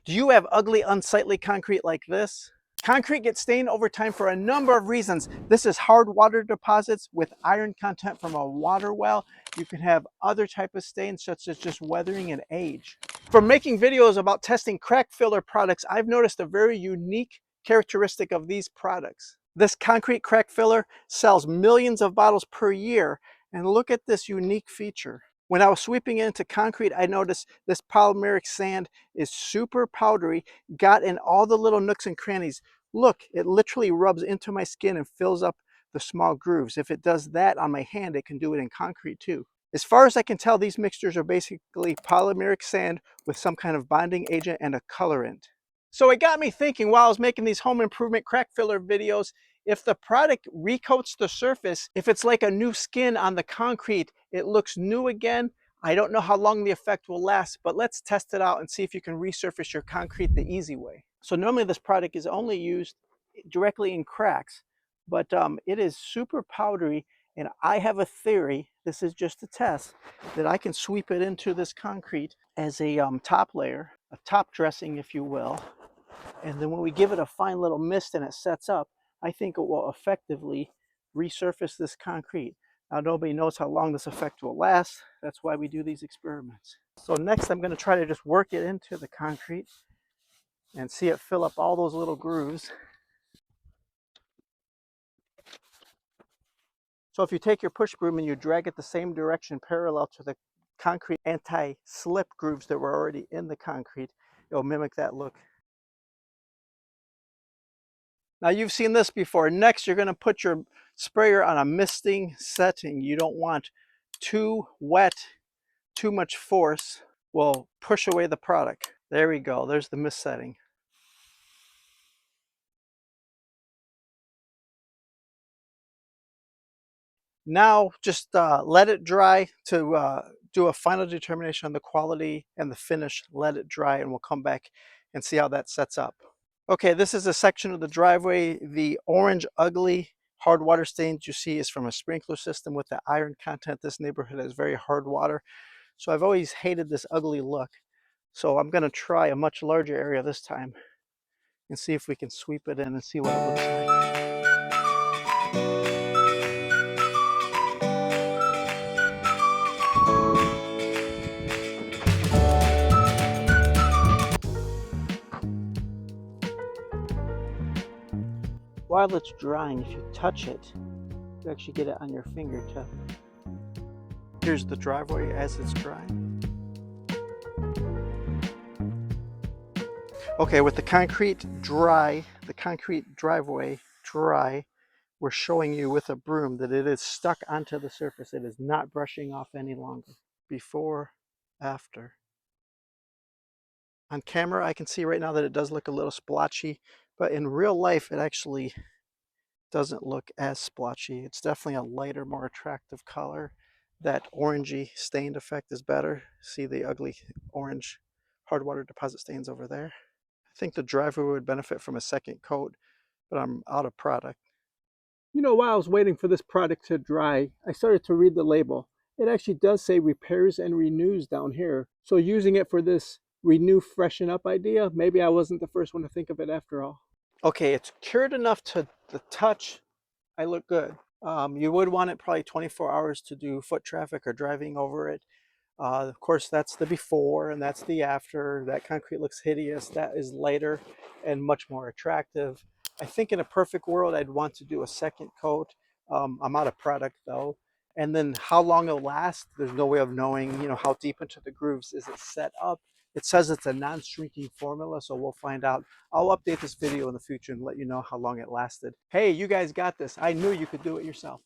Do you have ugly, unsightly concrete like this? Concrete gets stained over time for a number of reasons. This is hard water deposits with iron content from a water well. You can have other type of stains such as just weathering and age. From making videos about testing crack filler products, I've noticed a very unique characteristic of these products. This concrete crack filler sells millions of bottles per year, and look at this unique feature. When I was sweeping into concrete, I noticed this polymeric sand is super powdery, got in all the little nooks and crannies. Look, it literally rubs into my skin and fills up the small grooves. If it does that on my hand, it can do it in concrete too. As far as I can tell, these mixtures are basically polymeric sand with some kind of bonding agent and a colorant. So it got me thinking while I was making these home improvement crack filler videos, if the product recoats the surface, if it's like a new skin on the concrete, it looks new again. I don't know how long the effect will last, but let's test it out and see if you can resurface your concrete the easy way. So normally this product is only used directly in cracks, but it is super powdery, and I have a theory, this is just a test, that I can sweep it into this concrete as a top layer, a top dressing if you will, and then when we give it a fine little mist and it sets up, I think it will effectively resurface this concrete. Now nobody knows how long this effect will last. That's why we do these experiments. So next I'm going to try to just work it into the concrete and see it fill up all those little grooves. So if you take your push broom and you drag it the same direction parallel to the concrete anti-slip grooves that were already in the concrete, it'll mimic that look. Now you've seen this before. Next, you're going to put your sprayer on a misting setting. You don't want too wet, too much force will push away the product. There we go. There's the mist setting. Now just let it dry to do a final determination on the quality and the finish. Let it dry and we'll come back and see how that sets up. Okay, this is a section of the driveway. The orange ugly hard water stains you see is from a sprinkler system with the iron content. This neighborhood has very hard water. So I've always hated this ugly look. So I'm going to try a much larger area this time and see if we can sweep it in and see what it looks like. While it's drying, if you touch it, you actually get it on your fingertip. Here's the driveway as it's drying. Okay, with the concrete dry, the concrete driveway dry, we're showing you with a broom that it is stuck onto the surface. It is not brushing off any longer. Before, after. On camera, I can see right now that it does look a little splotchy, but in real life, it actually doesn't look as splotchy. It's definitely a lighter, more attractive color. That orangey stained effect is better. See the ugly orange hard water deposit stains over there. I think the driveway would benefit from a second coat, but I'm out of product. You know, while I was waiting for this product to dry, I started to read the label. It actually does say repairs and renews down here. So using it for this renew, freshen up idea, maybe I wasn't the first one to think of it after all. Okay, it's cured enough to the touch. I look good. You would want it probably 24 hours to do foot traffic or driving over it. Of course, that's the before and that's the after. That concrete looks hideous. That is lighter and much more attractive. I think in a perfect world, I'd want to do a second coat. I'm out of product though. And then how long it'll last, there's no way of knowing, you know, how deep into the grooves is it set up. It says it's a non-shrinking formula, so we'll find out. I'll update this video in the future and let you know how long it lasted. Hey, you guys got this. I knew you could do it yourself.